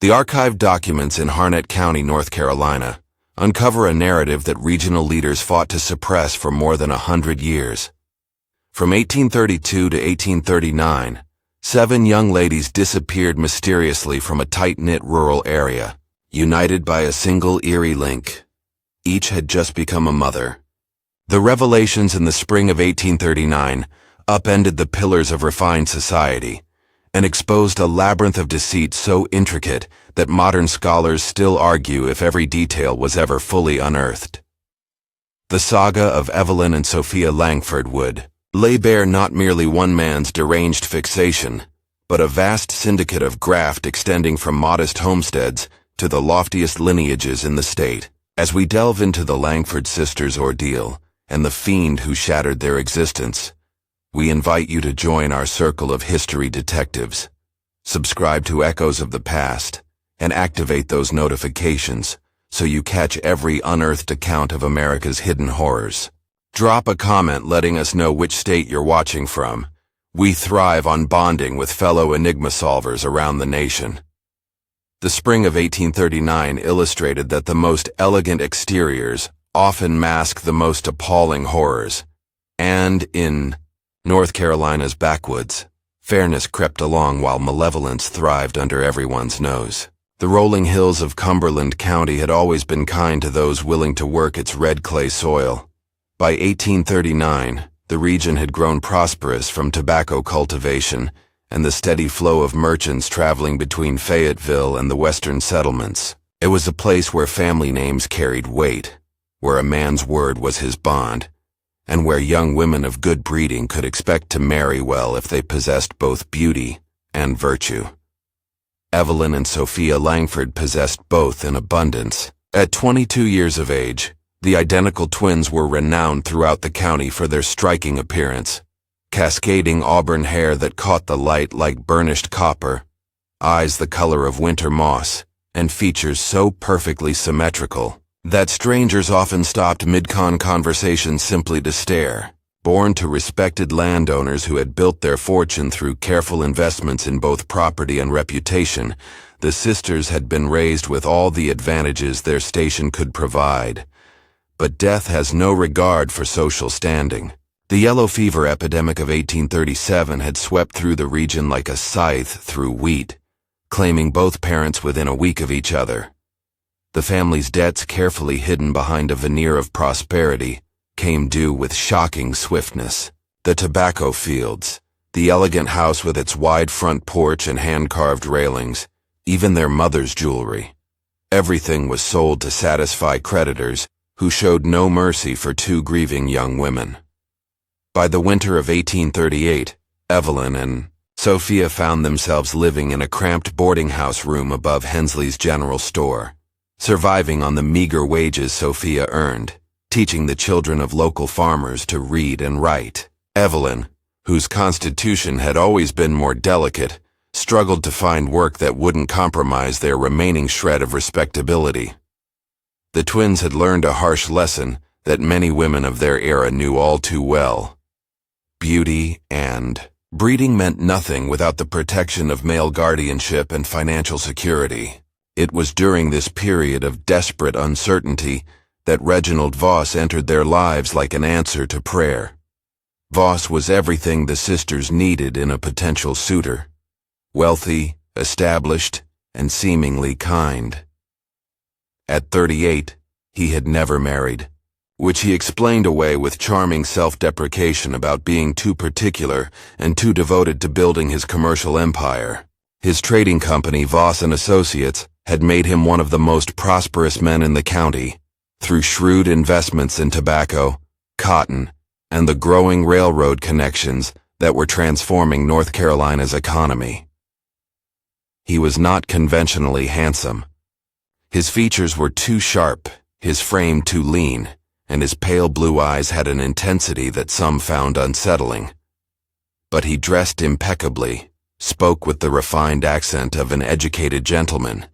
The archived documents in Harnett County, North Carolina, uncover a narrative that regional leaders fought to suppress for more than 100 years. From 1832 to 1839, 7 young ladies disappeared mysteriously from a tight-knit rural area, united by a single eerie link. Each had just become a mother. The revelations in the spring of 1839 upended the pillars of refined society and exposed a labyrinth of deceit so intricate that modern scholars still argue if every detail was ever fully unearthed. The saga of Evelyn and Sophia Langford would lay bare not merely one man's deranged fixation, but a vast syndicate of graft extending from modest homesteads to the loftiest lineages in the state. As we delve into the Langford sisters' ordeal and the fiend who shattered their existence, we invite you to join our circle of history detectives. Subscribe to Echoes of the Past and activate those notifications so you catch every unearthed account of America's hidden horrors. Drop a comment letting us know which state you're watching from. We thrive on bonding with fellow enigma solvers around the nation. The spring of 1839 illustrated that the most elegant exteriors often mask the most appalling horrors. And in North Carolina's backwoods, fairness crept along while malevolence thrived under everyone's nose. The rolling hills of Cumberland County had always been kind to those willing to work its red clay soil. By 1839, the region had grown prosperous from tobacco cultivation and the steady flow of merchants traveling between Fayetteville and the western settlements. It was a place where family names carried weight, where a man's word was his bond, and where young women of good breeding could expect to marry well if they possessed both beauty and virtue. Evelyn and Sophia Langford possessed both in abundance. At 22 years of age, the identical twins were renowned throughout the county for their striking appearance. Cascading auburn hair that caught the light like burnished copper, eyes the color of winter moss, and features so perfectly symmetrical that strangers often stopped mid-conversation simply to stare. Born to respected landowners who had built their fortune through careful investments in both property and reputation, the sisters had been raised with all the advantages their station could provide. But death has no regard for social standing. The yellow fever epidemic of 1837 had swept through the region like a scythe through wheat, claiming both parents within a week of each other. The family's debts, carefully hidden behind a veneer of prosperity, came due with shocking swiftness. The tobacco fields, the elegant house with its wide front porch and hand-carved railings, even their mother's jewelry. Everything was sold to satisfy creditors who showed no mercy for 2 grieving young women. By the winter of 1838, Evelyn and Sophia found themselves living in a cramped boarding house room above Hensley's General Store, surviving on the meager wages Sophia earned, teaching the children of local farmers to read and write. Evelyn, whose constitution had always been more delicate, struggled to find work that wouldn't compromise their remaining shred of respectability. The twins had learned a harsh lesson that many women of their era knew all too well. Beauty and breeding meant nothing without the protection of male guardianship and financial security. It was during this period of desperate uncertainty that Reginald Voss entered their lives like an answer to prayer. Voss was everything the sisters needed in a potential suitor: wealthy, established, and seemingly kind. At 38, he had never married, which he explained away with charming self-deprecation about being too particular and too devoted to building his commercial empire. His trading company, Voss and Associates, had made him one of the most prosperous men in the county, through shrewd investments in tobacco, cotton, and the growing railroad connections that were transforming North Carolina's economy. He was not conventionally handsome. His features were too sharp, his frame too lean, and his pale blue eyes had an intensity that some found unsettling. But he dressed impeccably, spoke with the refined accent of an educated gentleman,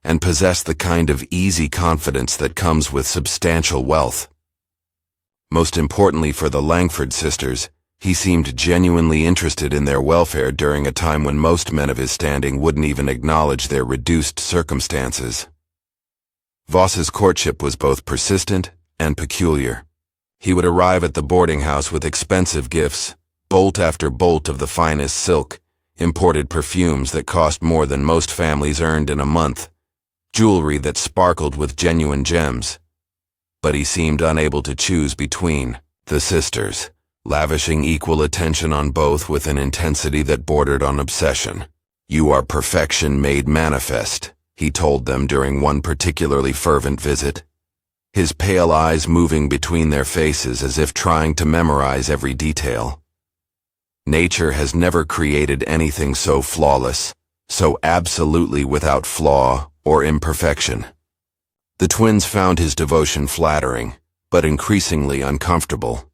and possessed the kind of easy confidence that comes with substantial wealth. Most importantly for the Langford sisters, He seemed genuinely interested in their welfare during a time when most men of his standing wouldn't even acknowledge their reduced circumstances. Voss's courtship was both persistent and peculiar. He would arrive at the boarding house with expensive gifts, bolt after bolt of the finest silk, imported perfumes that cost more than most families earned in a month, jewelry that sparkled with genuine gems. But he seemed unable to choose between the sisters, lavishing equal attention on both with an intensity that bordered on obsession. "You are perfection made manifest," he told them during one particularly fervent visit, his pale eyes moving between their faces as if trying to memorize every detail. "Nature has never created anything so flawless, so absolutely without flaw or imperfection." The twins found his devotion flattering, but increasingly uncomfortable.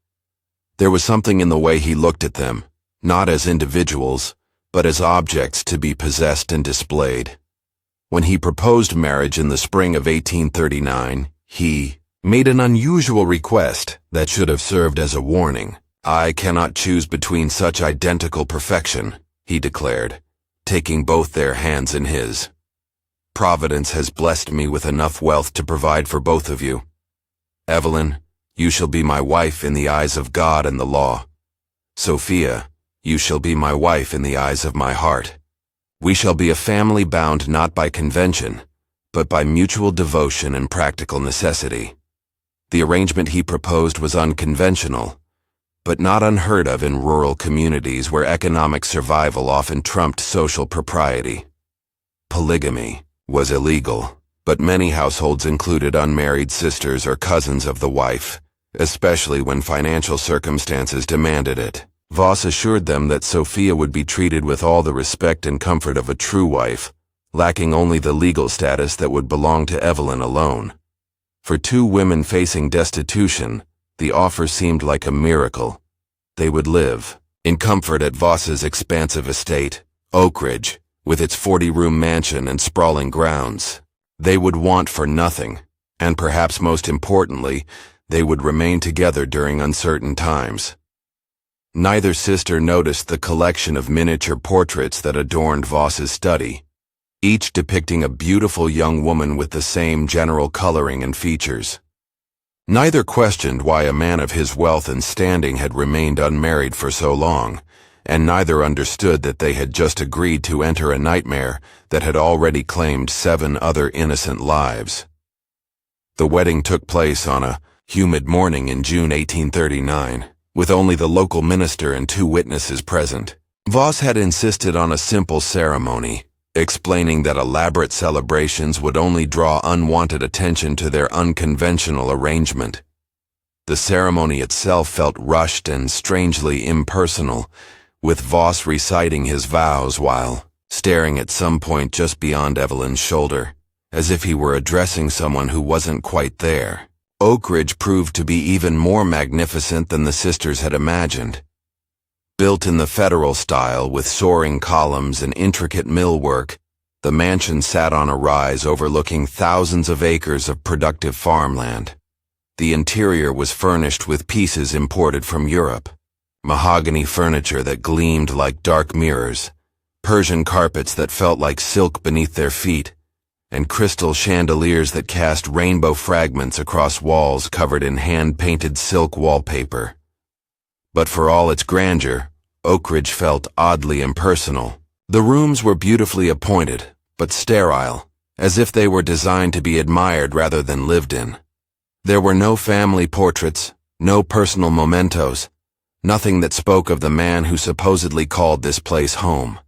There was something in the way he looked at them, not as individuals, but as objects to be possessed and displayed. When he proposed marriage in the spring of 1839, he made an unusual request that should have served as a warning. "I cannot choose between such identical perfection," he declared, taking both their hands in his. "Providence has blessed me with enough wealth to provide for both of you. Evelyn, you shall be my wife in the eyes of God and the law. Sophia, you shall be my wife in the eyes of my heart. We shall be a family bound not by convention, but by mutual devotion and practical necessity." The arrangement he proposed was unconventional, but not unheard of in rural communities where economic survival often trumped social propriety. Polygamy was illegal, but many households included unmarried sisters or cousins of the wife, especially when financial circumstances demanded it. Voss assured them that Sophia would be treated with all the respect and comfort of a true wife, lacking only the legal status that would belong to Evelyn alone. For two women facing destitution, the offer seemed like a miracle. They would live in comfort at Voss's expansive estate, Oak Ridge, with its 40-room mansion and sprawling grounds. They would want for nothing, and perhaps most importantly, they would remain together during uncertain times. Neither sister noticed the collection of miniature portraits that adorned Voss's study, each depicting a beautiful young woman with the same general coloring and features. Neither questioned why a man of his wealth and standing had remained unmarried for so long, and neither understood that they had just agreed to enter a nightmare that had already claimed 7 other innocent lives. The wedding took place on a humid morning in June 1839, with only the local minister and 2 witnesses present. Voss had insisted on a simple ceremony, explaining that elaborate celebrations would only draw unwanted attention to their unconventional arrangement. The ceremony itself felt rushed and strangely impersonal, with Voss reciting his vows while staring at some point just beyond Evelyn's shoulder, as if he were addressing someone who wasn't quite there. Oak Ridge proved to be even more magnificent than the sisters had imagined. Built in the federal style with soaring columns and intricate millwork, the mansion sat on a rise overlooking thousands of acres of productive farmland. The interior was furnished with pieces imported from Europe, mahogany furniture that gleamed like dark mirrors, Persian carpets that felt like silk beneath their feet, and crystal chandeliers that cast rainbow fragments across walls covered in hand-painted silk wallpaper. But for all its grandeur, Oak Ridge felt oddly impersonal. The rooms were beautifully appointed, but sterile, as if they were designed to be admired rather than lived in. There were no family portraits, no personal mementos, nothing that spoke of the man who supposedly called this place home.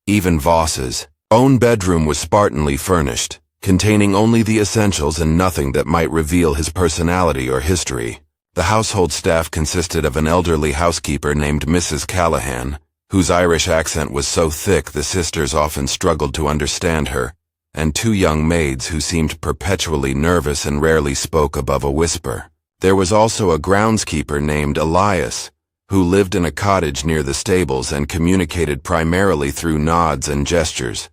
Even Voss's own bedroom was spartanly furnished, containing only the essentials and nothing that might reveal his personality or history. The household staff consisted of an elderly housekeeper named Mrs. Callahan, whose Irish accent was so thick the sisters often struggled to understand her, and 2 young maids who seemed perpetually nervous and rarely spoke above a whisper. There was also a groundskeeper named Elias, who lived in a cottage near the stables and communicated primarily through nods and gestures.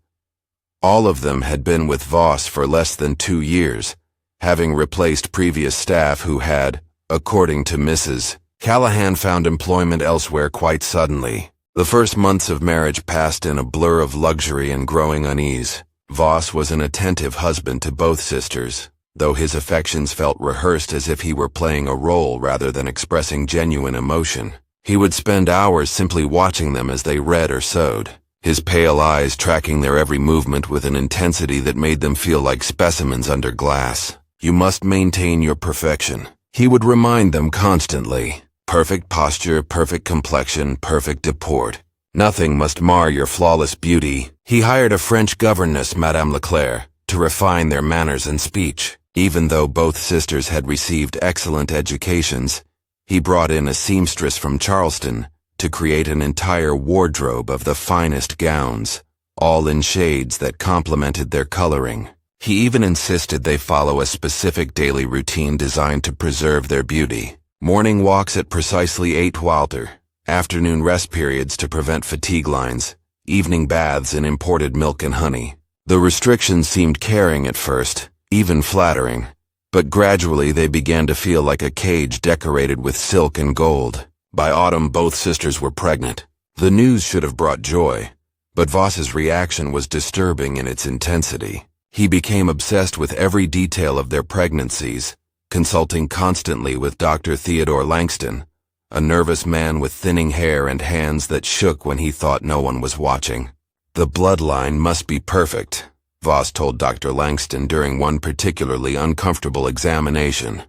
All of them had been with Voss for less than 2 years, having replaced previous staff who had, according to Mrs. Callahan found employment elsewhere quite suddenly. The first months of marriage passed in a blur of luxury and growing unease. Voss was an attentive husband to both sisters, though his affections felt rehearsed as if he were playing a role rather than expressing genuine emotion. He would spend hours simply watching them as they read or sewed, his pale eyes tracking their every movement with an intensity that made them feel like specimens under glass. "You must maintain your perfection," he would remind them constantly. "Perfect posture, perfect complexion, perfect deport. Nothing must mar your flawless beauty." He hired a French governess, Madame Leclerc, to refine their manners and speech. Even though both sisters had received excellent educations, he brought in a seamstress from Charleston to create an entire wardrobe of the finest gowns, all in shades that complemented their coloring. He even insisted they follow a specific daily routine designed to preserve their beauty. Morning walks at precisely 8 Walter, afternoon rest periods to prevent fatigue lines, evening baths in imported milk and honey. The restrictions seemed caring at first, even flattering, but gradually they began to feel like a cage decorated with silk and gold. By autumn, both sisters were pregnant. The news should have brought joy, but Voss's reaction was disturbing in its intensity. He became obsessed with every detail of their pregnancies, consulting constantly with Dr. Theodore Langston, a nervous man with thinning hair and hands that shook when he thought no one was watching. "The bloodline must be perfect," Voss told Dr. Langston during one particularly uncomfortable examination.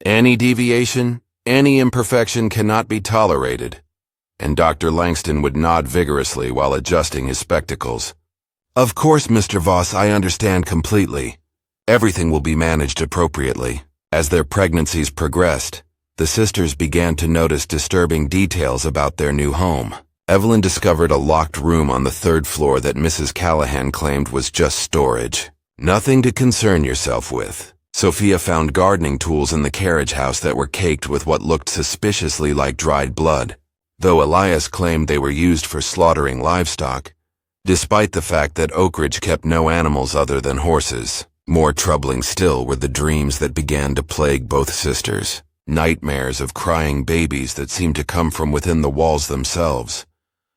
"Any deviation, any imperfection cannot be tolerated." And Dr. Langston would nod vigorously while adjusting his spectacles. "Of course, Mr. Voss, I understand completely. Everything will be managed appropriately." As their pregnancies progressed, the sisters began to notice disturbing details about their new home. Evelyn discovered a locked room on the 3rd floor that Mrs. Callahan claimed was just storage. "Nothing to concern yourself with." Sophia found gardening tools in the carriage house that were caked with what looked suspiciously like dried blood, though Elias claimed they were used for slaughtering livestock, despite the fact that Oak Ridge kept no animals other than horses. More troubling still were the dreams that began to plague both sisters. Nightmares of crying babies that seemed to come from within the walls themselves,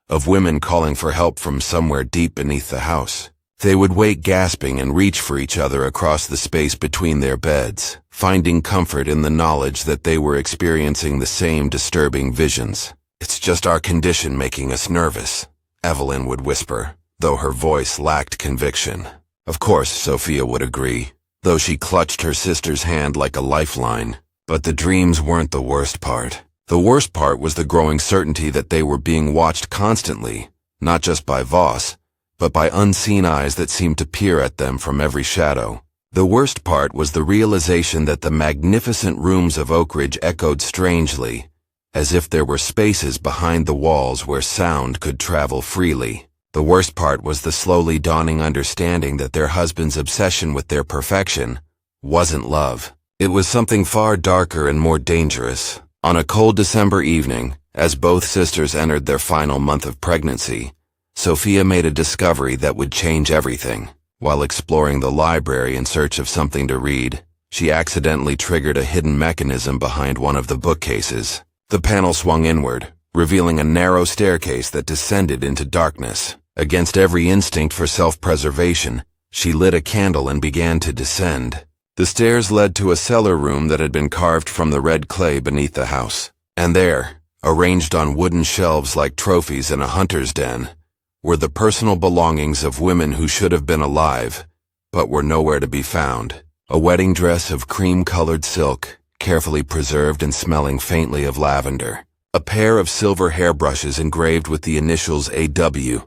of women calling for help from somewhere deep beneath the house. They would wake gasping and reach for each other across the space between their beds, finding comfort in the knowledge that they were experiencing the same disturbing visions. "It's just our condition making us nervous," Evelyn would whisper, though her voice lacked conviction. Of course, Sophia would agree, though she clutched her sister's hand like a lifeline. But the dreams weren't the worst part. The worst part was the growing certainty that they were being watched constantly, not just by Voss, but by unseen eyes that seemed to peer at them from every shadow. The worst part was the realization that the magnificent rooms of Oak Ridge echoed strangely, as if there were spaces behind the walls where sound could travel freely. The worst part was the slowly dawning understanding that their husband's obsession with their perfection wasn't love. It was something far darker and more dangerous. On a cold December evening, as both sisters entered their final month of pregnancy, Sophia made a discovery that would change everything. While exploring the library in search of something to read, she accidentally triggered a hidden mechanism behind one of the bookcases. The panel swung inward, revealing a narrow staircase that descended into darkness. Against every instinct for self-preservation, she lit a candle and began to descend. The stairs led to a cellar room that had been carved from the red clay beneath the house. And there, arranged on wooden shelves like trophies in a hunter's den, were the personal belongings of women who should have been alive, but were nowhere to be found. A wedding dress of cream-colored silk, carefully preserved and smelling faintly of lavender. A pair of silver hairbrushes engraved with the initials AW.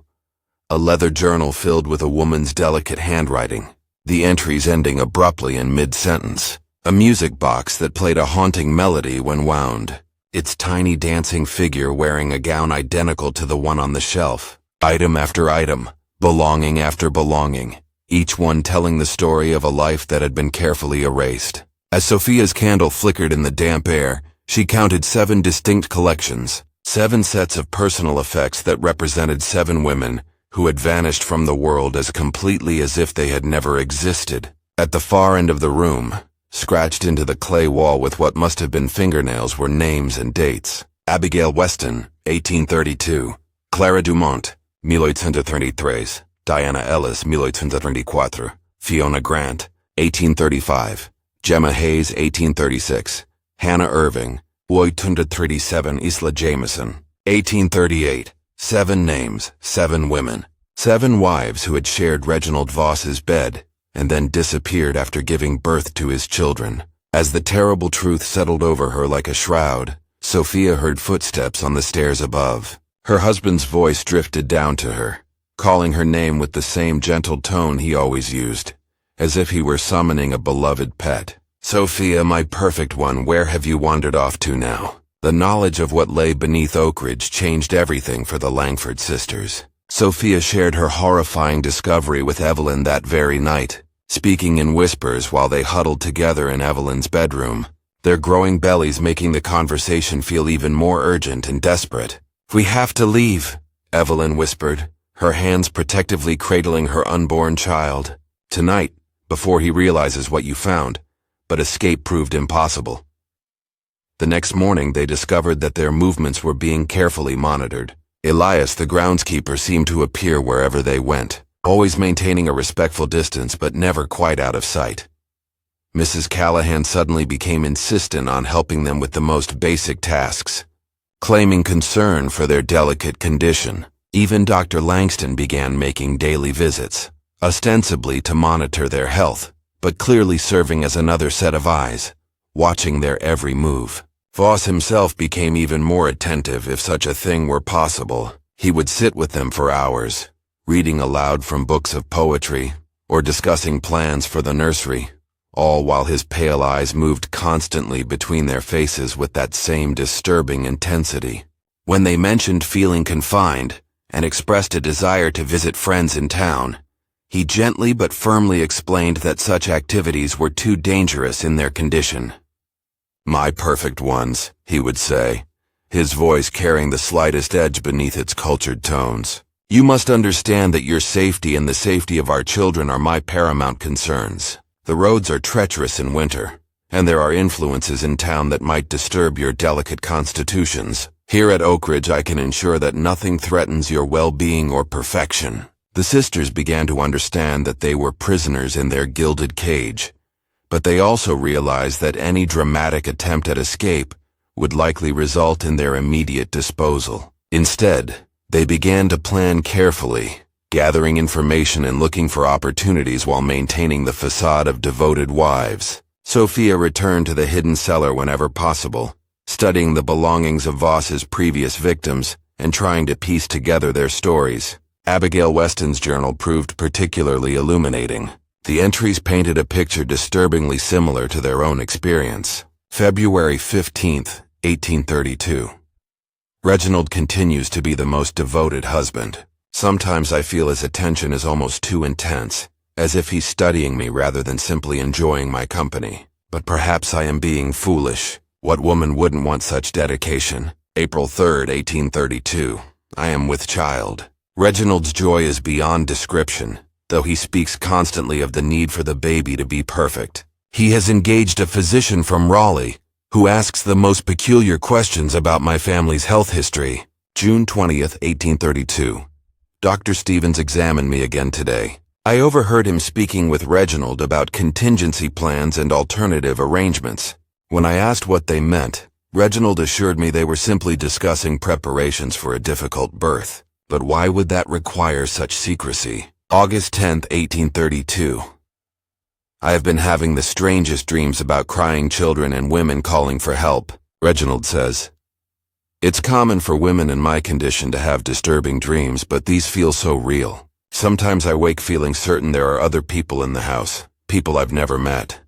A leather journal filled with a woman's delicate handwriting, the entries ending abruptly in mid-sentence. A music box that played a haunting melody when wound, its tiny dancing figure wearing a gown identical to the one on the shelf. Item after item, belonging after belonging, each one telling the story of a life that had been carefully erased. As Sophia's candle flickered in the damp air, she counted 7 distinct collections, 7 sets of personal effects that represented 7 women who had vanished from the world as completely as if they had never existed. At the far end of the room, Scratched into the clay wall with what must have been fingernails were names and dates. Abigail Weston, 1832. Clara Dumont, 1833. Diana Ellis, 1834. Fiona Grant, 1835. Gemma Hayes, 1836. Hannah Irving, 1837. Isla Jameson, 1838. 7 names, 7 women. 7 wives who had shared Reginald Voss's bed and then disappeared after giving birth to his children. As the terrible truth settled over her like a shroud, Sophia heard footsteps on the stairs above. Her husband's voice drifted down to her, calling her name with the same gentle tone he always used, as if he were summoning a beloved pet. "Sophia, my perfect one, where have you wandered off to now?" The knowledge of what lay beneath Oakridge changed everything for the Langford sisters. Sophia shared her horrifying discovery with Evelyn that very night, speaking in whispers while they huddled together in Evelyn's bedroom, their growing bellies making the conversation feel even more urgent and desperate. "We have to leave," Evelyn whispered, her hands protectively cradling her unborn child. "Tonight, before he realizes what you found," but escape proved impossible. The next morning they discovered that their movements were being carefully monitored. Elias, the groundskeeper, seemed to appear wherever they went, always maintaining a respectful distance but never quite out of sight. Mrs. Callahan suddenly became insistent on helping them with the most basic tasks, claiming concern for their delicate condition. Even Dr. Langston began making daily visits, ostensibly to monitor their health, but clearly serving as another set of eyes, watching their every move. Voss himself became even more attentive, if such a thing were possible. He would sit with them for hours, reading aloud from books of poetry, or discussing plans for the nursery, all while his pale eyes moved constantly between their faces with that same disturbing intensity. When they mentioned feeling confined and expressed a desire to visit friends in town, he gently but firmly explained that such activities were too dangerous in their condition. "My perfect ones," he would say, his voice carrying the slightest edge beneath its cultured tones. "You must understand that your safety and the safety of our children are my paramount concerns. The roads are treacherous in winter, and there are influences in town that might disturb your delicate constitutions. Here at Oakridge I can ensure that nothing threatens your well-being or perfection." The sisters began to understand that they were prisoners in their gilded cage, but they also realized that any dramatic attempt at escape would likely result in their immediate disposal. Instead, they began to plan carefully, gathering information and looking for opportunities while maintaining the facade of devoted wives. Sophia returned to the hidden cellar whenever possible, studying the belongings of Voss's previous victims and trying to piece together their stories. Abigail Weston's journal proved particularly illuminating. The entries painted a picture disturbingly similar to their own experience. February 15th, 1832. Reginald continues to be the most devoted husband. Sometimes I feel his attention is almost too intense, as if he's studying me rather than simply enjoying my company. But perhaps I am being foolish. What woman wouldn't want such dedication? April 3rd, 1832. I am with child. Reginald's joy is beyond description, though he speaks constantly of the need for the baby to be perfect. He has engaged a physician from Raleigh, who asks the most peculiar questions about my family's health history. June 20th, 1832. Dr. Stevens examined me again today. I overheard him speaking with Reginald about contingency plans and alternative arrangements. When I asked what they meant, Reginald assured me they were simply discussing preparations for a difficult birth. But why would that require such secrecy? August 10th, 1832. I have been having the strangest dreams about crying children and women calling for help, Reginald says. It's common for women in my condition to have disturbing dreams, but these feel so real. Sometimes I wake feeling certain there are other people in the house, people I've never met.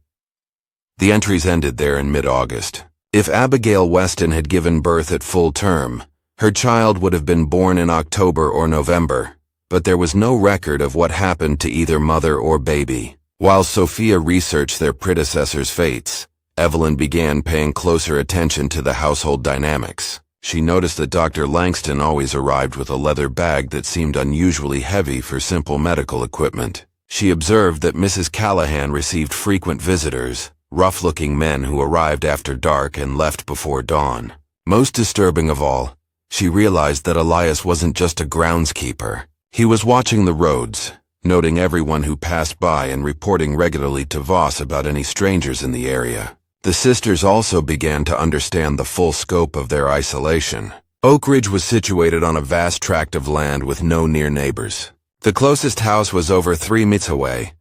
The entries ended there in mid-August. If Abigail Weston had given birth at full term, her child would have been born in October or November, but there was no record of what happened to either mother or baby. While Sophia researched their predecessors' fates, Evelyn began paying closer attention to the household dynamics. She noticed that Dr. Langston always arrived with a leather bag that seemed unusually heavy for simple medical equipment. She observed that Mrs. Callahan received frequent visitors, rough-looking men who arrived after dark and left before dawn. Most disturbing of all, she realized that Elias wasn't just a groundskeeper. He was watching the roads, noting everyone who passed by and reporting regularly to Voss about any strangers in the area. The sisters also began to understand the full scope of their isolation. Oak Ridge was situated on a vast tract of land with no near neighbors. The closest house was over 3 miles away,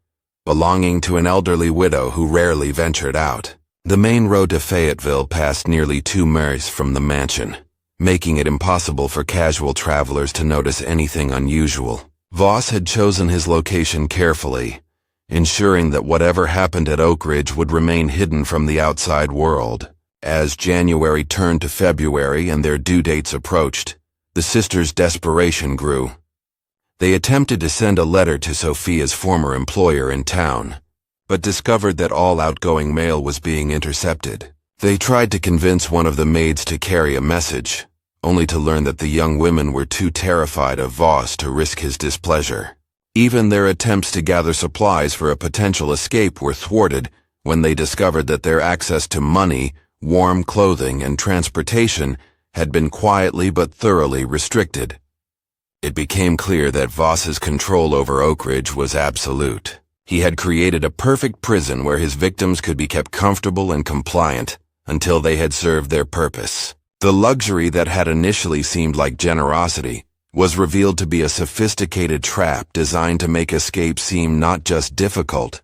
belonging to an elderly widow who rarely ventured out. The main road to Fayetteville passed nearly 2 miles from the mansion, making it impossible for casual travelers to notice anything unusual. Voss had chosen his location carefully, ensuring that whatever happened at Oak Ridge would remain hidden from the outside world. As January turned to February and their due dates approached, the sisters' desperation grew. They attempted to send a letter to Sophia's former employer in town, but discovered that all outgoing mail was being intercepted. They tried to convince one of the maids to carry a message, only to learn that the young women were too terrified of Voss to risk his displeasure. Even their attempts to gather supplies for a potential escape were thwarted when they discovered that their access to money, warm clothing, and transportation had been quietly but thoroughly restricted. It became clear that Voss's control over Oak Ridge was absolute. He had created a perfect prison where his victims could be kept comfortable and compliant until they had served their purpose. The luxury that had initially seemed like generosity was revealed to be a sophisticated trap designed to make escape seem not just difficult,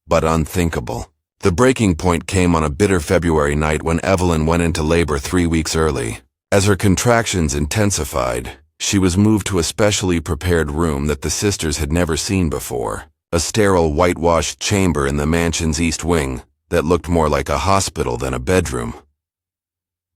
but unthinkable. The breaking point came on a bitter February night when Evelyn went into labor 3 weeks early. As her contractions intensified, she was moved to a specially prepared room that the sisters had never seen before, a sterile whitewashed chamber in the mansion's east wing that looked more like a hospital than a bedroom.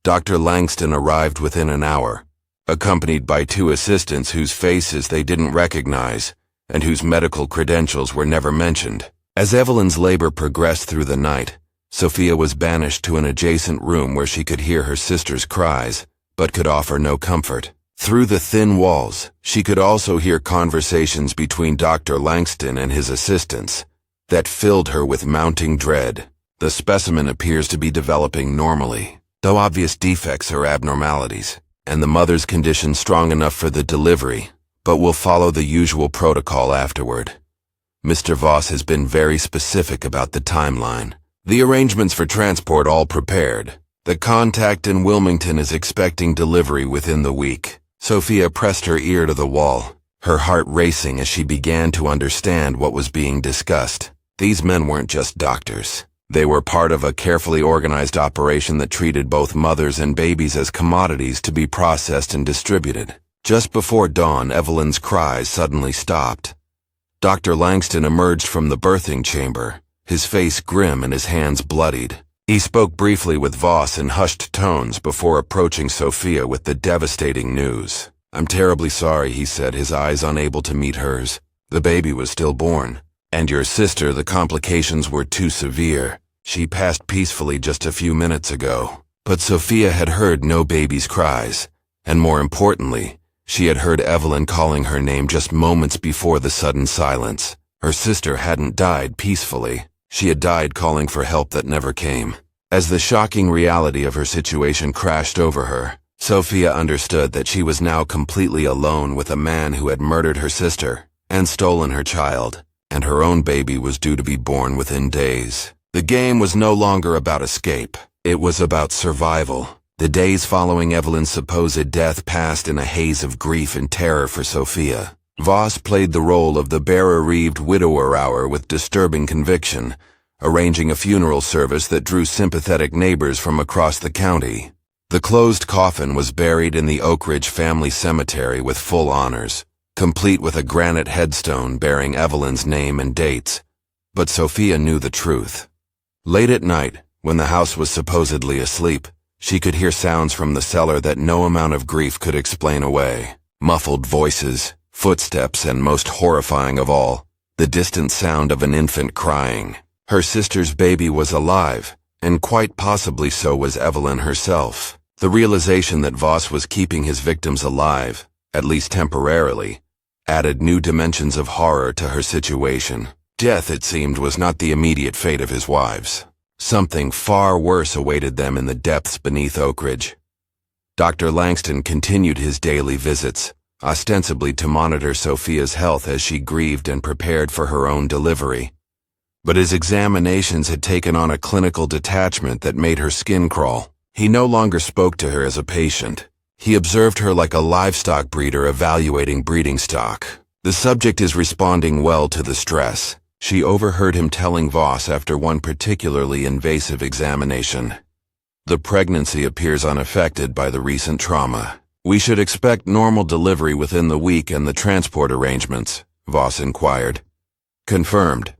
Dr. Langston arrived within an hour, accompanied by 2 assistants whose faces they didn't recognize and whose medical credentials were never mentioned. As Evelyn's labor progressed through the night, Sophia was banished to an adjacent room where she could hear her sister's cries, but could offer no comfort. Through the thin walls, she could also hear conversations between Dr. Langston and his assistants that filled her with mounting dread. The specimen appears to be developing normally, though obvious defects or abnormalities, and the mother's condition strong enough for the delivery, but will follow the usual protocol afterward. Mr. Voss has been very specific about the timeline. The arrangements for transport all prepared. The contact in Wilmington is expecting delivery within the week. Sophia pressed her ear to the wall, her heart racing as she began to understand what was being discussed. These men weren't just doctors. They were part of a carefully organized operation that treated both mothers and babies as commodities to be processed and distributed. Just before dawn, Evelyn's cries suddenly stopped. Dr. Langston emerged from the birthing chamber, his face grim and his hands bloodied. He spoke briefly with Voss in hushed tones before approaching Sophia with the devastating news. "I'm terribly sorry," he said, his eyes unable to meet hers. "The baby was stillborn. And your sister, the complications were too severe. She passed peacefully just a few minutes ago." But Sophia had heard no baby's cries, and more importantly, she had heard Evelyn calling her name just moments before the sudden silence. Her sister hadn't died peacefully. She had died calling for help that never came. As the shocking reality of her situation crashed over her, Sophia understood that she was now completely alone with a man who had murdered her sister and stolen her child, and her own baby was due to be born within days. The game was no longer about escape. It was about survival. The days following Evelyn's supposed death passed in a haze of grief and terror for Sophia. Voss played the role of the bereaved widower with disturbing conviction, arranging a funeral service that drew sympathetic neighbors from across the county. The closed coffin was buried in the Oak Ridge family cemetery with full honors, complete with a granite headstone bearing Evelyn's name and dates. But Sophia knew the truth. Late at night, when the house was supposedly asleep, she could hear sounds from the cellar that no amount of grief could explain away. Muffled voices, footsteps, and most horrifying of all, the distant sound of an infant crying. Her sister's baby was alive, and quite possibly so was Evelyn herself. The realization that Voss was keeping his victims alive, at least temporarily, added new dimensions of horror to her situation. Death, it seemed, was not the immediate fate of his wives. Something far worse awaited them in the depths beneath Oak Ridge. Dr. Langston continued his daily visits, ostensibly to monitor Sophia's health as she grieved and prepared for her own delivery. But his examinations had taken on a clinical detachment that made her skin crawl. He no longer spoke to her as a patient. He observed her like a livestock breeder evaluating breeding stock. The subject is responding well to the stress, she overheard him telling Voss after one particularly invasive examination. The pregnancy appears unaffected by the recent trauma. We should expect normal delivery within the week and the transport arrangements, Voss inquired. Confirmed.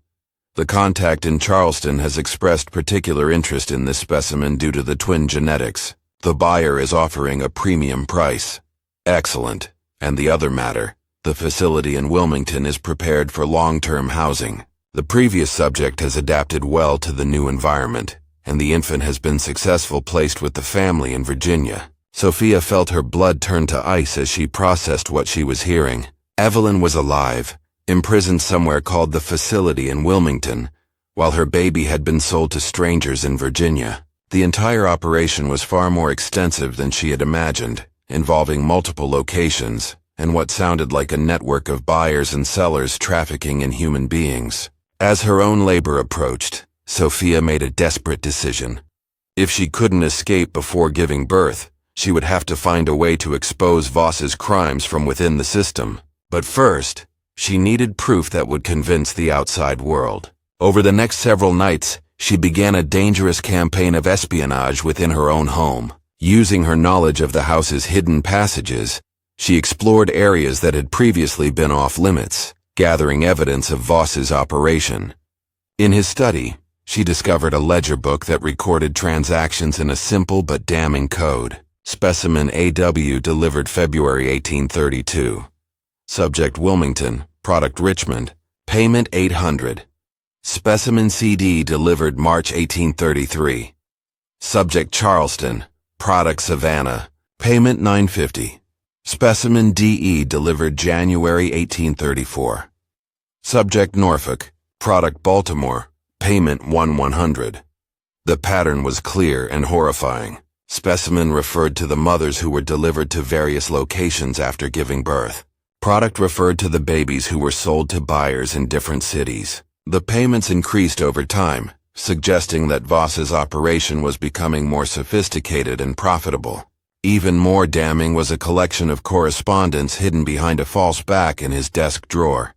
The contact in Charleston has expressed particular interest in this specimen due to the twin genetics. The buyer is offering a premium price. Excellent. And the other matter, the facility in Wilmington is prepared for long-term housing. The previous subject has adapted well to the new environment, and the infant has been successfully placed with the family in Virginia. Sophia felt her blood turn to ice as she processed what she was hearing. Evelyn was alive, imprisoned somewhere called the facility in Wilmington, while her baby had been sold to strangers in Virginia. The entire operation was far more extensive than she had imagined, involving multiple locations, and what sounded like a network of buyers and sellers trafficking in human beings. As her own labor approached, Sophia made a desperate decision. If she couldn't escape before giving birth, she would have to find a way to expose Voss's crimes from within the system. But first, she needed proof that would convince the outside world. Over the next several nights, she began a dangerous campaign of espionage within her own home. Using her knowledge of the house's hidden passages, she explored areas that had previously been off limits, gathering evidence of Voss's operation. In his study, she discovered a ledger book that recorded transactions in a simple but damning code. Specimen AW delivered February 1832. Subject Wilmington, product Richmond, payment $800. Specimen CD delivered March 1833. Subject Charleston, product Savannah, payment $950. Specimen DE delivered January 1834. Subject Norfolk, product Baltimore, payment $100. The pattern was clear and horrifying. Specimen referred to the mothers who were delivered to various locations after giving birth. Product referred to the babies who were sold to buyers in different cities. The payments increased over time, suggesting that Voss's operation was becoming more sophisticated and profitable. Even more damning was a collection of correspondence hidden behind a false back in his desk drawer.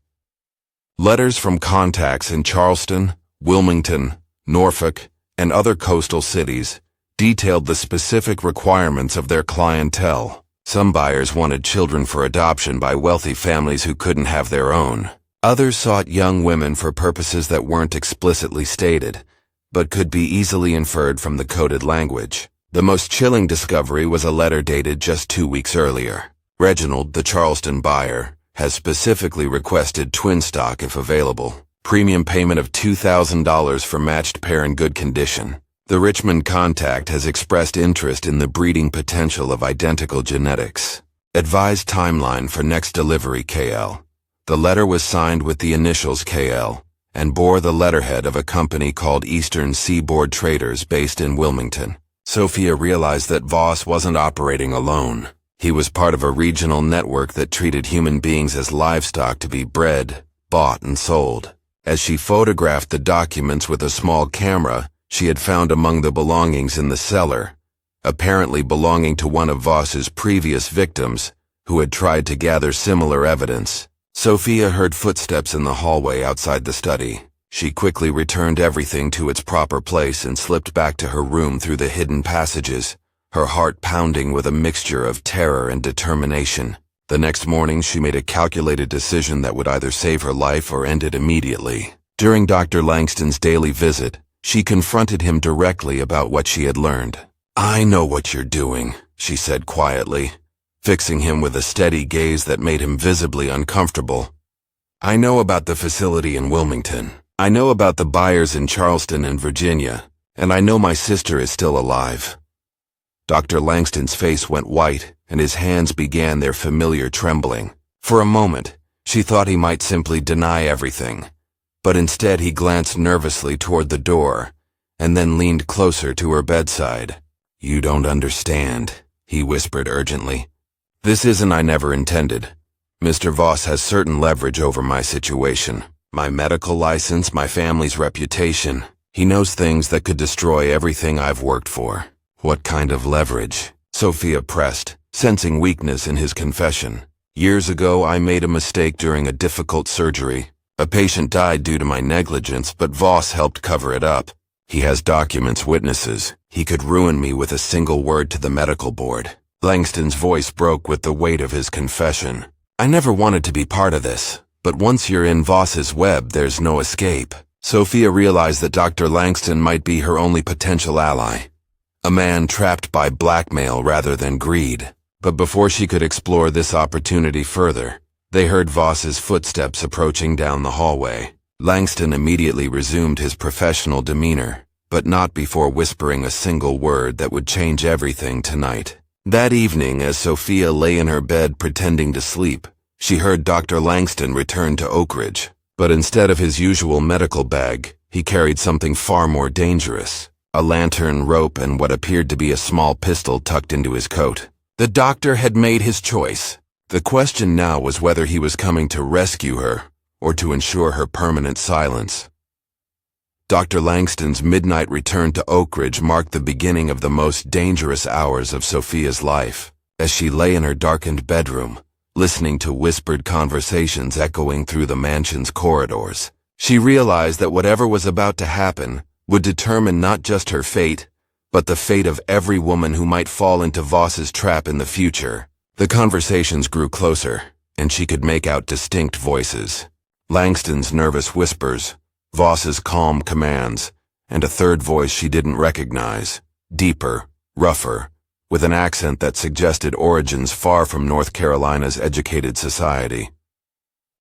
Letters from contacts in Charleston, Wilmington, Norfolk, and other coastal cities detailed the specific requirements of their clientele. Some buyers wanted children for adoption by wealthy families who couldn't have their own. Others sought young women for purposes that weren't explicitly stated, but could be easily inferred from the coded language. The most chilling discovery was a letter dated just 2 weeks earlier. Reginald, the Charleston buyer, has specifically requested twin stock if available. Premium payment of $2,000 for matched pair in good condition. The Richmond contact has expressed interest in the breeding potential of identical genetics. Advised timeline for next delivery KL. The letter was signed with the initials KL and bore the letterhead of a company called Eastern Seaboard Traders based in Wilmington. Sophia realized that Voss wasn't operating alone. He was part of a regional network that treated human beings as livestock to be bred, bought, and sold. As she photographed the documents with a small camera, she had found among the belongings in the cellar, apparently belonging to one of Voss's previous victims, who had tried to gather similar evidence. Sophia heard footsteps in the hallway outside the study. She quickly returned everything to its proper place and slipped back to her room through the hidden passages, her heart pounding with a mixture of terror and determination. The next morning, she made a calculated decision that would either save her life or end it immediately. During Dr. Langston's daily visit, she confronted him directly about what she had learned. "I know what you're doing," she said quietly, fixing him with a steady gaze that made him visibly uncomfortable. "I know about the facility in Wilmington. I know about the buyers in Charleston and Virginia, and I know my sister is still alive." Dr. Langston's face went white, and his hands began their familiar trembling. For a moment, she thought he might simply deny everything, but instead he glanced nervously toward the door, and then leaned closer to her bedside. "You don't understand," he whispered urgently. "This isn't I never intended. Mr. Voss has certain leverage over my situation. My medical license, my family's reputation. He knows things that could destroy everything I've worked for." "What kind of leverage?" Sophia pressed, sensing weakness in his confession. "Years ago, I made a mistake during a difficult surgery. A patient died due to my negligence, but Voss helped cover it up. He has documents, witnesses. He could ruin me with a single word to the medical board." Langston's voice broke with the weight of his confession. "I never wanted to be part of this, but once you're in Voss's web, there's no escape." Sophia realized that Dr. Langston might be her only potential ally. A man trapped by blackmail rather than greed. But before she could explore this opportunity further, they heard Voss's footsteps approaching down the hallway. Langston immediately resumed his professional demeanor, but not before whispering a single word that would change everything tonight. That evening, as Sophia lay in her bed pretending to sleep, she heard Dr. Langston return to Oak Ridge. But instead of his usual medical bag, he carried something far more dangerous: a lantern, rope, and what appeared to be a small pistol tucked into his coat. The doctor had made his choice. The question now was whether he was coming to rescue her or to ensure her permanent silence. Dr. Langston's midnight return to Oak Ridge marked the beginning of the most dangerous hours of Sophia's life. As she lay in her darkened bedroom, listening to whispered conversations echoing through the mansion's corridors, she realized that whatever was about to happen would determine not just her fate, but the fate of every woman who might fall into Voss's trap in the future. The conversations grew closer, and she could make out distinct voices. Langston's nervous whispers, Voss's calm commands, and a third voice she didn't recognize, deeper, rougher, with an accent that suggested origins far from North Carolina's educated society.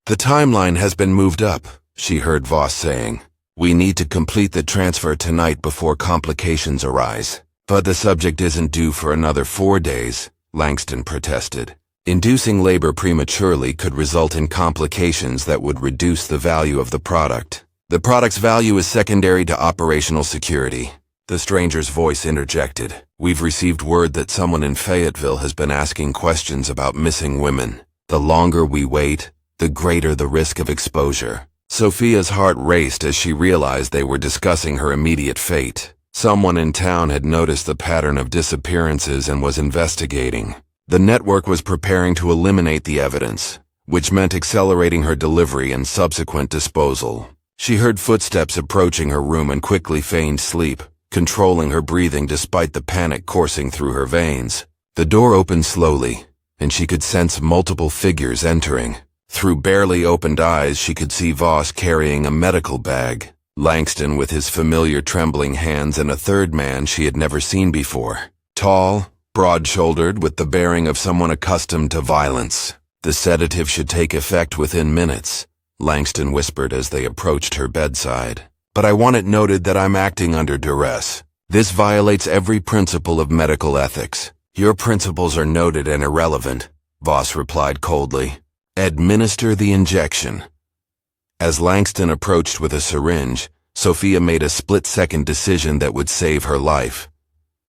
"The timeline has been moved up," she heard Voss saying. "We need to complete the transfer tonight before complications arise." "But the subject isn't due for another 4 days, Langston protested. Inducing labor prematurely could result in complications that would reduce the value of the product. "The product's value is secondary to operational security," the stranger's voice interjected. "We've received word that someone in Fayetteville has been asking questions about missing women. The longer we wait, the greater the risk of exposure." Sophia's heart raced as she realized they were discussing her immediate fate. Someone in town had noticed the pattern of disappearances and was investigating. The network was preparing to eliminate the evidence, which meant accelerating her delivery and subsequent disposal. She heard footsteps approaching her room and quickly feigned sleep, controlling her breathing despite the panic coursing through her veins. The door opened slowly, and she could sense multiple figures entering. Through barely opened eyes, she could see Voss carrying a medical bag, Langston with his familiar trembling hands, and a third man she had never seen before. Tall, broad-shouldered, with the bearing of someone accustomed to violence. "The sedative should take effect within minutes," Langston whispered as they approached her bedside. "But I want it noted that I'm acting under duress. This violates every principle of medical ethics." "Your principles are noted and irrelevant," Voss replied coldly. "Administer the injection." As Langston approached with a syringe, Sophia made a split-second decision that would save her life.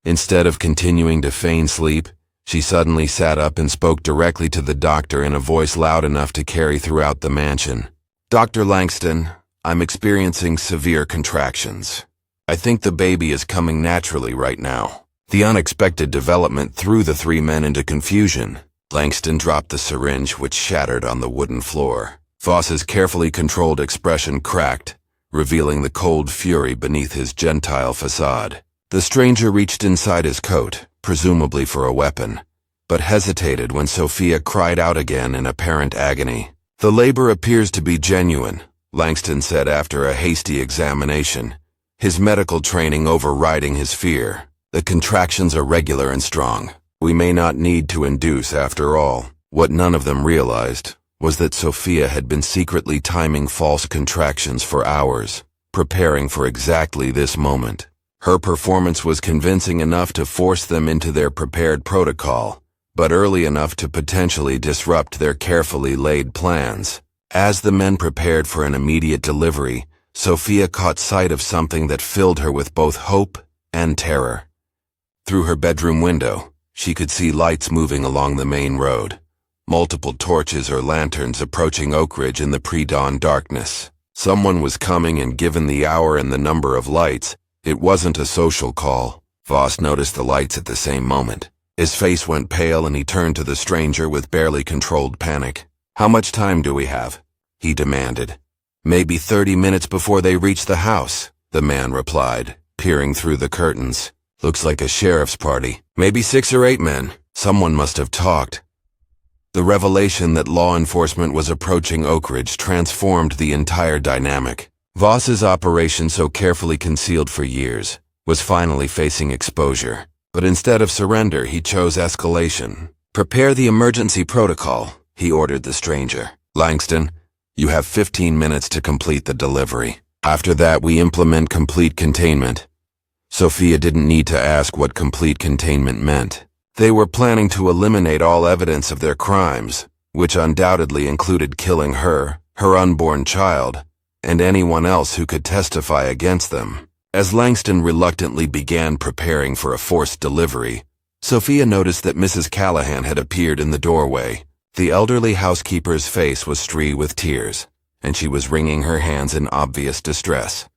Instead of continuing to feign sleep, she suddenly sat up and spoke directly to the doctor in a voice loud enough to carry throughout the mansion. "Dr. Langston, I'm experiencing severe contractions. I think the baby is coming naturally right now." The unexpected development threw the three men into confusion. Langston dropped the syringe, which shattered on the wooden floor. Voss's carefully controlled expression cracked, revealing the cold fury beneath his Gentile facade. The stranger reached inside his coat, presumably for a weapon, but hesitated when Sophia cried out again in apparent agony. "The labor appears to be genuine," Langston said after a hasty examination, his medical training overriding his fear. "The contractions are regular and strong. We may not need to induce after all." What none of them realized was that Sophia had been secretly timing false contractions for hours, preparing for exactly this moment. Her performance was convincing enough to force them into their prepared protocol, but early enough to potentially disrupt their carefully laid plans. As the men prepared for an immediate delivery, Sophia caught sight of something that filled her with both hope and terror. Through her bedroom window, she could see lights moving along the main road. Multiple torches or lanterns approaching Oak Ridge in the pre-dawn darkness. Someone was coming, and given the hour and the number of lights, it wasn't a social call. Voss noticed the lights at the same moment. His face went pale and he turned to the stranger with barely controlled panic. "How much time do we have?" he demanded. "Maybe 30 minutes before they reach the house," the man replied, peering through the curtains. "Looks like a sheriff's party. Maybe 6 or 8 men. Someone must have talked." The revelation that law enforcement was approaching Oak Ridge transformed the entire dynamic. Voss's operation, so carefully concealed for years, was finally facing exposure. But instead of surrender, he chose escalation. "Prepare the emergency protocol," he ordered the stranger. "Langston, you have 15 minutes to complete the delivery. After that, we implement complete containment." Sophia didn't need to ask what complete containment meant. They were planning to eliminate all evidence of their crimes, which undoubtedly included killing her, her unborn child, and anyone else who could testify against them. As Langston reluctantly began preparing for a forced delivery, Sophia noticed that Mrs. Callahan had appeared in the doorway. The elderly housekeeper's face was streaked with tears, and she was wringing her hands in obvious distress.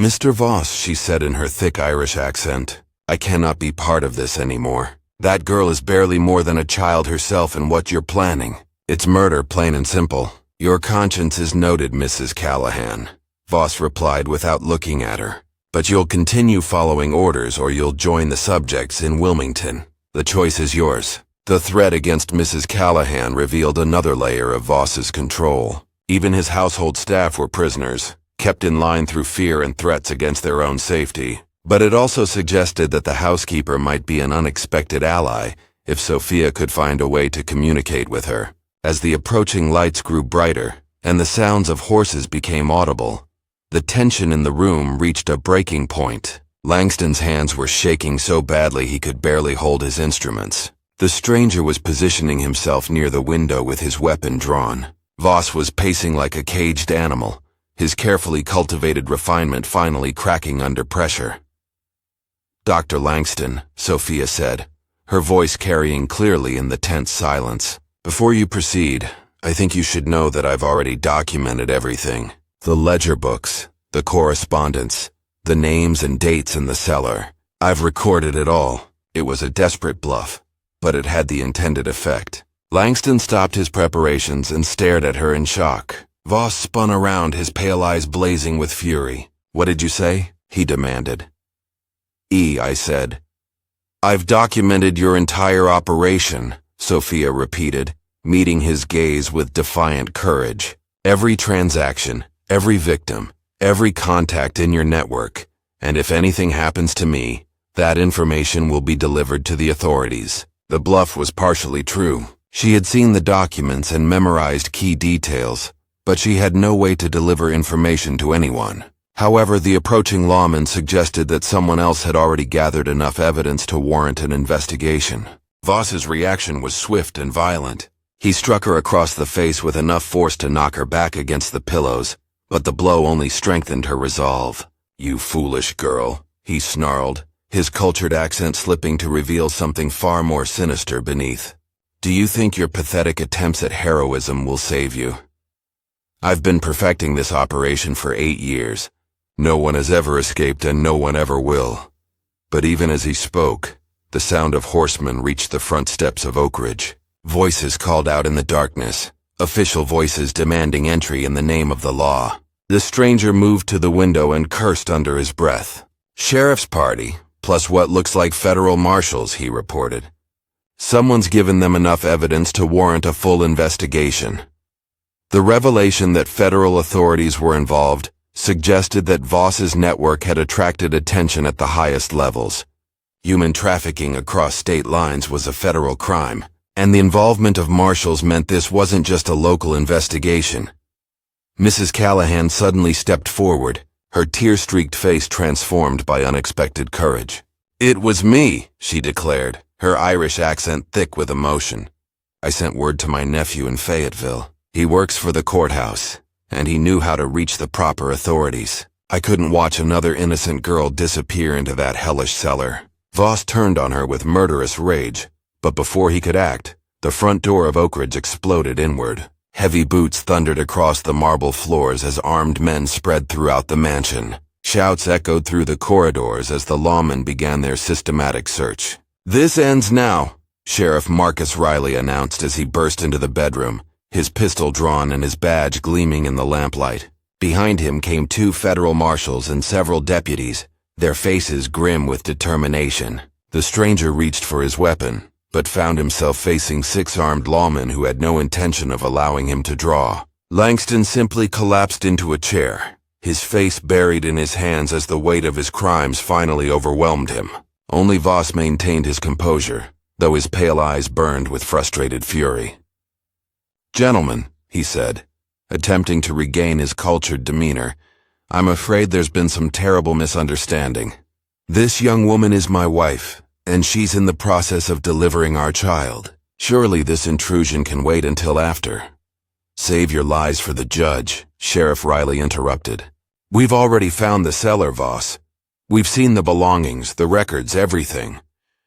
"Mr. Voss," she said in her thick Irish accent, "I cannot be part of this anymore. That girl is barely more than a child herself, and what you're planning, it's murder, plain and simple." "Your conscience is noted, Mrs. Callahan," Voss replied without looking at her. "But you'll continue following orders or you'll join the subjects in Wilmington. The choice is yours." The threat against Mrs. Callahan revealed another layer of Voss's control. Even his household staff were prisoners, kept in line through fear and threats against their own safety. But it also suggested that the housekeeper might be an unexpected ally if Sophia could find a way to communicate with her. As the approaching lights grew brighter and the sounds of horses became audible, the tension in the room reached a breaking point. Langston's hands were shaking so badly he could barely hold his instruments. The stranger was positioning himself near the window with his weapon drawn. Voss was pacing like a caged animal, his carefully cultivated refinement finally cracking under pressure. "Dr. Langston," Sophia said, her voice carrying clearly in the tense silence. "Before you proceed, I think you should know that I've already documented everything. The ledger books, the correspondence, the names and dates in the cellar. I've recorded it all. It was a desperate bluff, but it had the intended effect." Langston stopped his preparations and stared at her in shock. Voss spun around, his pale eyes blazing with fury. "What did you say?" he demanded. I said. "I've documented your entire operation," Sophia repeated, meeting his gaze with defiant courage. "Every transaction, every victim, every contact in your network, and if anything happens to me, that information will be delivered to the authorities." The bluff was partially true. She had seen the documents and memorized key details, but she had no way to deliver information to anyone. However, the approaching lawman suggested that someone else had already gathered enough evidence to warrant an investigation. Voss's reaction was swift and violent. He struck her across the face with enough force to knock her back against the pillows, but the blow only strengthened her resolve. "You foolish girl," he snarled, his cultured accent slipping to reveal something far more sinister beneath. "Do you think your pathetic attempts at heroism will save you? I've been perfecting this operation for 8 years. No one has ever escaped and no one ever will." But even as he spoke, the sound of horsemen reached the front steps of Oak Ridge. Voices called out in the darkness, official voices demanding entry in the name of the law. The stranger moved to the window and cursed under his breath. "Sheriff's party, plus what looks like federal marshals," he reported. "Someone's given them enough evidence to warrant a full investigation." The revelation that federal authorities were involved suggested that Voss's network had attracted attention at the highest levels. Human trafficking across state lines was a federal crime, and the involvement of marshals meant this wasn't just a local investigation. Mrs. Callahan suddenly stepped forward, her tear-streaked face transformed by unexpected courage. "It was me," she declared, her Irish accent thick with emotion. "I sent word to my nephew in Fayetteville. He works for the courthouse, and he knew how to reach the proper authorities. I couldn't watch another innocent girl disappear into that hellish cellar. Voss turned on her with murderous rage, but before he could act, the front door of Oak Ridge exploded inward. Heavy boots thundered across the marble floors as armed men spread throughout the mansion. Shouts echoed through the corridors as the lawmen began their systematic search. "This ends now," Sheriff Marcus Riley announced as he burst into the bedroom, his pistol drawn and his badge gleaming in the lamplight. Behind him came 2 federal marshals and several deputies, their faces grim with determination. The stranger reached for his weapon, but found himself facing 6 armed lawmen who had no intention of allowing him to draw. Langston simply collapsed into a chair, his face buried in his hands as the weight of his crimes finally overwhelmed him. Only Voss maintained his composure, though his pale eyes burned with frustrated fury. "Gentlemen," he said, attempting to regain his cultured demeanor, "I'm afraid there's been some terrible misunderstanding. This young woman is my wife, and she's in the process of delivering our child. Surely this intrusion can wait until after." "Save your lies for the judge," Sheriff Riley interrupted. "We've already found the cellar, Voss. We've seen the belongings, the records, everything.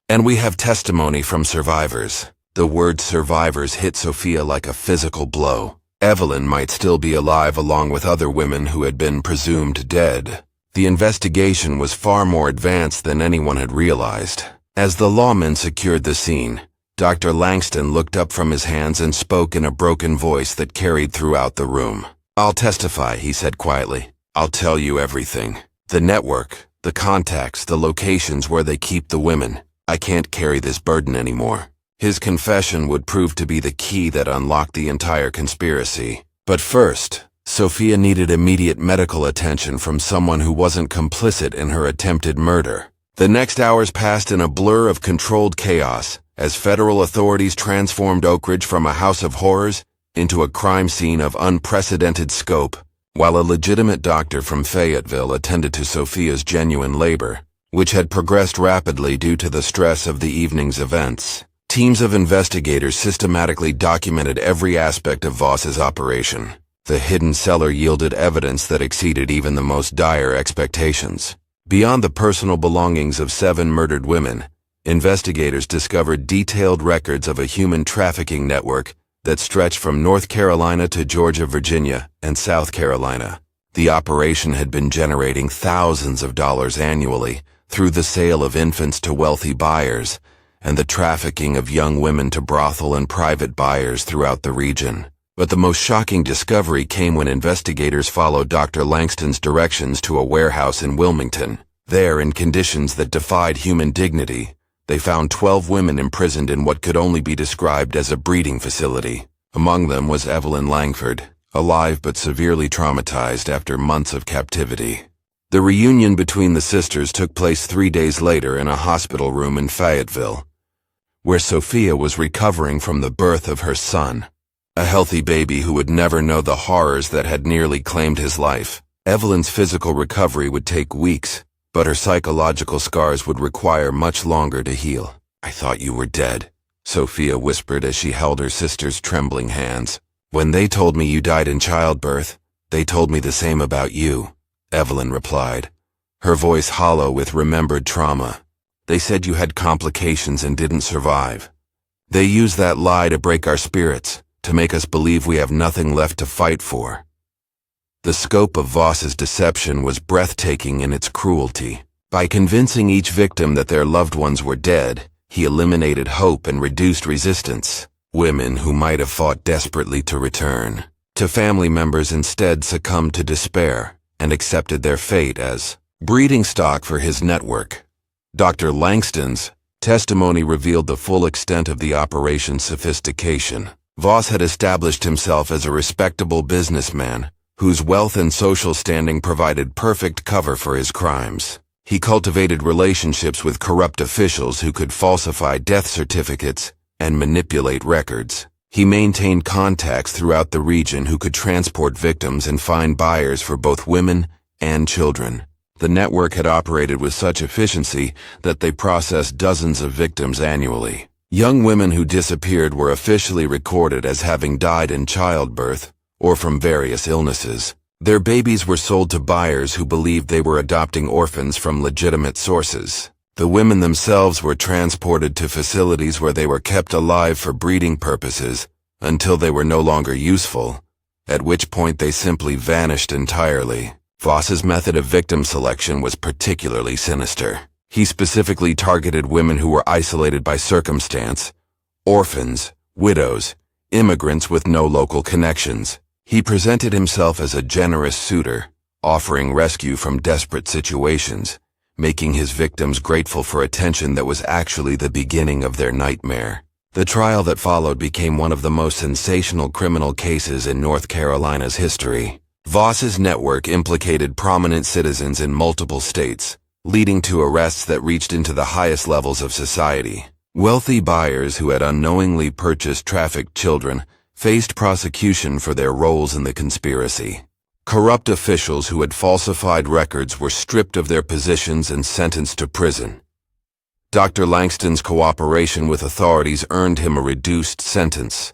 And we have testimony from survivors." The word survivors hit Sophia like a physical blow. Evelyn might still be alive along with other women who had been presumed dead. The investigation was far more advanced than anyone had realized. As the lawmen secured the scene, Dr. Langston looked up from his hands and spoke in a broken voice that carried throughout the room. "I'll testify," he said quietly. "I'll tell you everything. The network, the contacts, the locations where they keep the women. I can't carry this burden anymore." His confession would prove to be the key that unlocked the entire conspiracy. But first, Sophia needed immediate medical attention from someone who wasn't complicit in her attempted murder. The next hours passed in a blur of controlled chaos as federal authorities transformed Oak Ridge from a house of horrors into a crime scene of unprecedented scope, while a legitimate doctor from Fayetteville attended to Sophia's genuine labor, which had progressed rapidly due to the stress of the evening's events. Teams of investigators systematically documented every aspect of Voss's operation. The hidden cellar yielded evidence that exceeded even the most dire expectations. Beyond the personal belongings of 7 murdered women, investigators discovered detailed records of a human trafficking network that stretched from North Carolina to Georgia, Virginia, and South Carolina. The operation had been generating thousands of dollars annually through the sale of infants to wealthy buyers and the trafficking of young women to brothel and private buyers throughout the region. But the most shocking discovery came when investigators followed Dr. Langston's directions to a warehouse in Wilmington. There, in conditions that defied human dignity, they found 12 women imprisoned in what could only be described as a breeding facility. Among them was Evelyn Langford, alive but severely traumatized after months of captivity. The reunion between the sisters took place 3 days later in a hospital room in Fayetteville, where Sophia was recovering from the birth of her son, a healthy baby who would never know the horrors that had nearly claimed his life. Evelyn's physical recovery would take weeks, but her psychological scars would require much longer to heal. "I thought you were dead," Sophia whispered as she held her sister's trembling hands. "When they told me you died in childbirth, they told me the same about you," Evelyn replied, her voice hollow with remembered trauma. "They said you had complications and didn't survive. They used that lie to break our spirits, to make us believe we have nothing left to fight for." The scope of Voss's deception was breathtaking in its cruelty. By convincing each victim that their loved ones were dead, he eliminated hope and reduced resistance. Women who might have fought desperately to return to family members instead succumbed to despair and accepted their fate as breeding stock for his network. Dr. Langston's testimony revealed the full extent of the operation's sophistication. Voss had established himself as a respectable businessman whose wealth and social standing provided perfect cover for his crimes. He cultivated relationships with corrupt officials who could falsify death certificates and manipulate records. He maintained contacts throughout the region who could transport victims and find buyers for both women and children. The network had operated with such efficiency that they processed dozens of victims annually. Young women who disappeared were officially recorded as having died in childbirth or from various illnesses. Their babies were sold to buyers who believed they were adopting orphans from legitimate sources. The women themselves were transported to facilities where they were kept alive for breeding purposes until they were no longer useful, at which point they simply vanished entirely. Voss's method of victim selection was particularly sinister. He specifically targeted women who were isolated by circumstance, orphans, widows, immigrants with no local connections. He presented himself as a generous suitor, offering rescue from desperate situations, making his victims grateful for attention that was actually the beginning of their nightmare. The trial that followed became one of the most sensational criminal cases in North Carolina's history. Voss's network implicated prominent citizens in multiple states, leading to arrests that reached into the highest levels of society. Wealthy buyers who had unknowingly purchased trafficked children faced prosecution for their roles in the conspiracy. Corrupt officials who had falsified records were stripped of their positions and sentenced to prison. Dr. Langston's cooperation with authorities earned him a reduced sentence,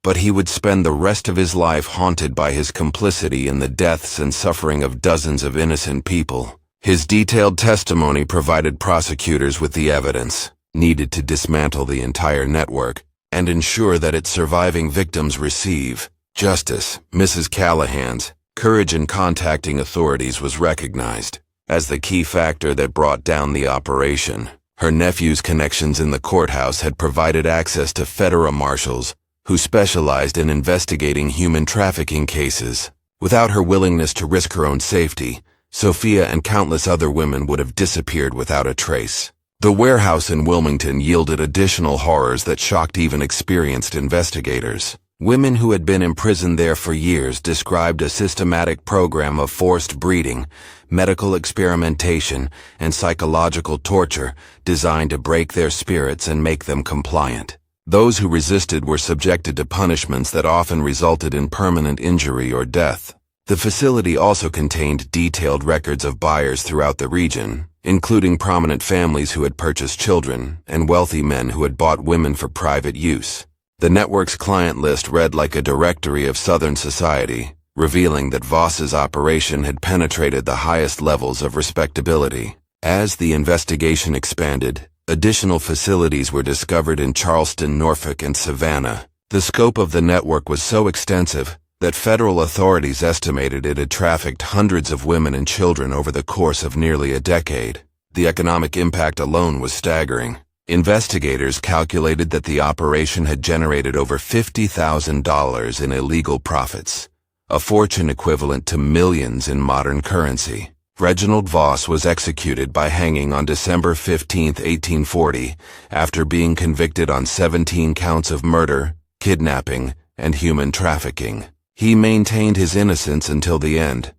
but he would spend the rest of his life haunted by his complicity in the deaths and suffering of dozens of innocent people. His detailed testimony provided prosecutors with the evidence needed to dismantle the entire network and ensure that its surviving victims receive justice. Mrs. Callahan's courage in contacting authorities was recognized as the key factor that brought down the operation. Her nephew's connections in the courthouse had provided access to federal marshals who specialized in investigating human trafficking cases. Without her willingness to risk her own safety, Sophia and countless other women would have disappeared without a trace. The warehouse in Wilmington yielded additional horrors that shocked even experienced investigators. Women who had been imprisoned there for years described a systematic program of forced breeding, medical experimentation, and psychological torture designed to break their spirits and make them compliant. Those who resisted were subjected to punishments that often resulted in permanent injury or death. The facility also contained detailed records of buyers throughout the region, including prominent families who had purchased children and wealthy men who had bought women for private use. The network's client list read like a directory of Southern society, revealing that Voss's operation had penetrated the highest levels of respectability. As the investigation expanded, additional facilities were discovered in Charleston, Norfolk, and Savannah. The scope of the network was so extensive that federal authorities estimated it had trafficked hundreds of women and children over the course of nearly a decade. The economic impact alone was staggering. Investigators calculated that the operation had generated over $50,000 in illegal profits, a fortune equivalent to millions in modern currency. Reginald Voss was executed by hanging on December 15, 1840, after being convicted on 17 counts of murder, kidnapping, and human trafficking. He maintained his innocence until the end,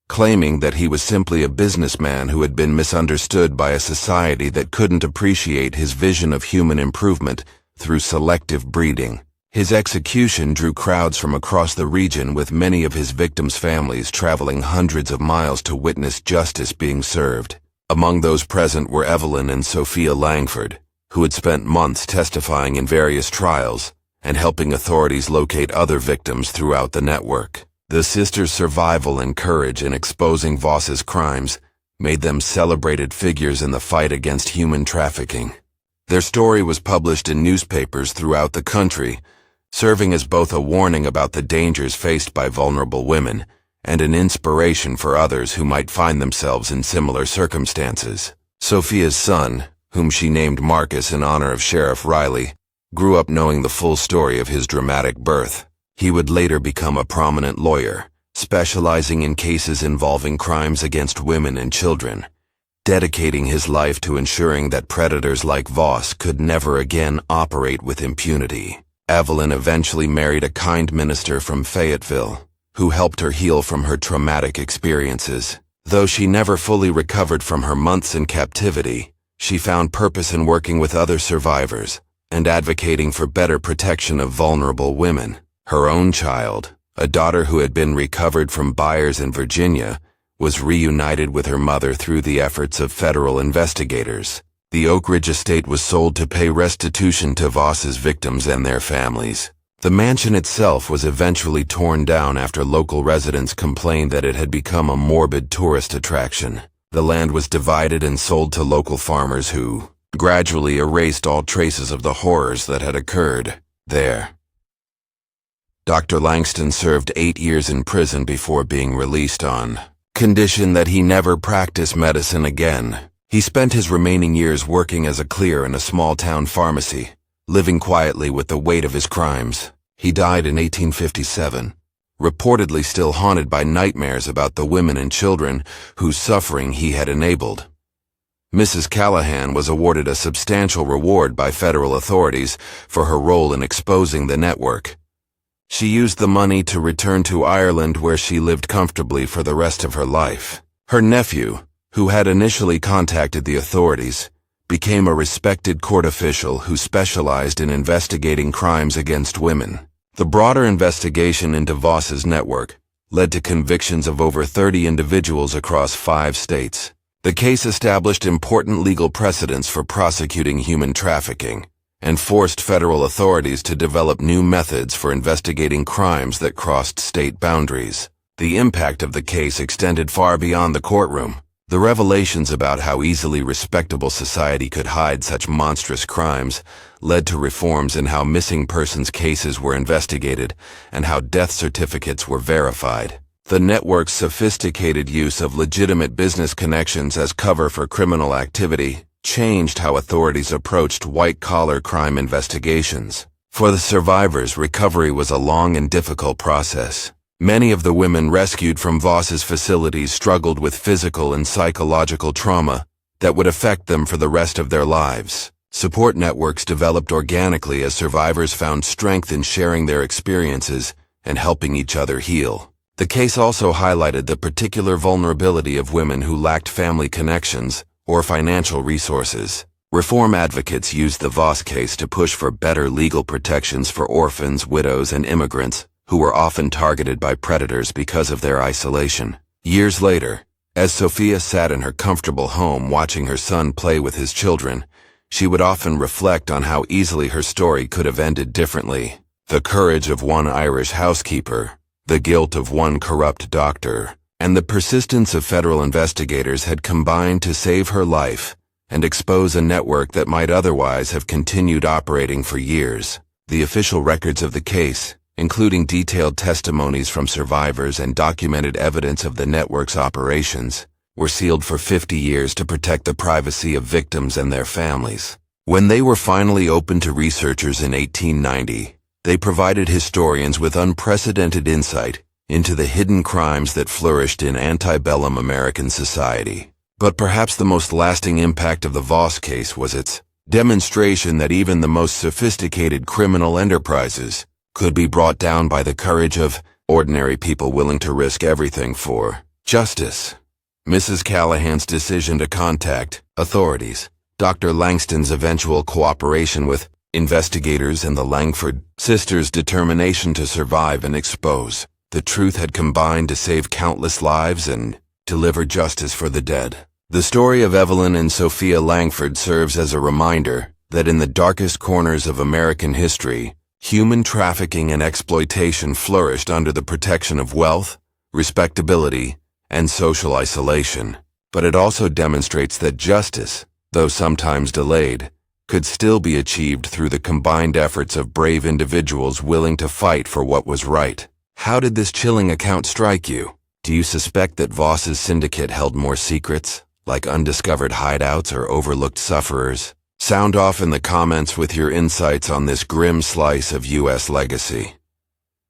claiming that he was simply a businessman who had been misunderstood by a society that couldn't appreciate his vision of human improvement through selective breeding. His execution drew crowds from across the region, with many of his victims' families traveling hundreds of miles to witness justice being served. Among those present were Evelyn and Sophia Langford, who had spent months testifying in various trials and helping authorities locate other victims throughout the network. The sisters' survival and courage in exposing Voss's crimes made them celebrated figures in the fight against human trafficking. Their story was published in newspapers throughout the country, serving as both a warning about the dangers faced by vulnerable women and an inspiration for others who might find themselves in similar circumstances. Sophia's son, whom she named Marcus in honor of Sheriff Riley, grew up knowing the full story of his dramatic birth. He would later become a prominent lawyer, specializing in cases involving crimes against women and children, dedicating his life to ensuring that predators like Voss could never again operate with impunity. Evelyn eventually married a kind minister from Fayetteville, who helped her heal from her traumatic experiences. Though she never fully recovered from her months in captivity, she found purpose in working with other survivors and advocating for better protection of vulnerable women. Her own child, a daughter who had been recovered from buyers in Virginia, was reunited with her mother through the efforts of federal investigators. The Oak Ridge estate was sold to pay restitution to Voss's victims and their families. The mansion itself was eventually torn down after local residents complained that it had become a morbid tourist attraction. The land was divided and sold to local farmers who gradually erased all traces of the horrors that had occurred there. Dr. Langston served 8 years in prison before being released on condition that he never practice medicine again. He spent his remaining years working as a cleaner in a small-town pharmacy, living quietly with the weight of his crimes. He died in 1857, reportedly still haunted by nightmares about the women and children whose suffering he had enabled. Mrs. Callahan was awarded a substantial reward by federal authorities for her role in exposing the network. She used the money to return to Ireland, where she lived comfortably for the rest of her life. Her nephew, who had initially contacted the authorities, became a respected court official who specialized in investigating crimes against women. The broader investigation into Voss's network led to convictions of over 30 individuals across 5 states. The case established important legal precedents for prosecuting human trafficking and forced federal authorities to develop new methods for investigating crimes that crossed state boundaries. The impact of the case extended far beyond the courtroom. The revelations about how easily respectable society could hide such monstrous crimes led to reforms in how missing persons cases were investigated and how death certificates were verified. The network's sophisticated use of legitimate business connections as cover for criminal activity changed how authorities approached white-collar crime investigations. For the survivors, recovery was a long and difficult process. Many of the women rescued from Voss's facilities struggled with physical and psychological trauma that would affect them for the rest of their lives. Support networks developed organically as survivors found strength in sharing their experiences and helping each other heal. The case also highlighted the particular vulnerability of women who lacked family connections or financial resources. Reform advocates used the Voss case to push for better legal protections for orphans, widows, and immigrants who were often targeted by predators because of their isolation. Years later, as Sophia sat in her comfortable home watching her son play with his children, she would often reflect on how easily her story could have ended differently. The courage of one Irish housekeeper, the guilt of one corrupt doctor, and the persistence of federal investigators had combined to save her life and expose a network that might otherwise have continued operating for years. The official records of the case, including detailed testimonies from survivors and documented evidence of the network's operations, were sealed for 50 years to protect the privacy of victims and their families. When they were finally opened to researchers in 1890, they provided historians with unprecedented insight into the hidden crimes that flourished in antebellum American society. But perhaps the most lasting impact of the Voss case was its demonstration that even the most sophisticated criminal enterprises could be brought down by the courage of ordinary people willing to risk everything for justice. Mrs. Callahan's decision to contact authorities, Dr. Langston's eventual cooperation with investigators, and the Langford sisters' determination to survive and expose the truth had combined to save countless lives and deliver justice for the dead. The story of Evelyn and Sophia Langford serves as a reminder that in the darkest corners of American history, human trafficking and exploitation flourished under the protection of wealth, respectability, and social isolation. But it also demonstrates that justice, though sometimes delayed, could still be achieved through the combined efforts of brave individuals willing to fight for what was right. How did this chilling account strike you? Do you suspect that Voss's syndicate held more secrets, like undiscovered hideouts or overlooked sufferers? Sound off in the comments with your insights on this grim slice of U.S. legacy.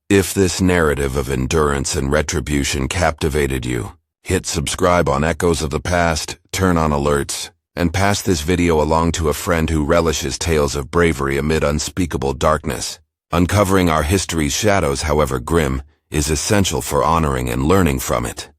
If this narrative of endurance and retribution captivated you, hit subscribe on Echoes of the Past, turn on alerts, and pass this video along to a friend who relishes tales of bravery amid unspeakable darkness. Uncovering our history's shadows, however grim, is essential for honoring and learning from it.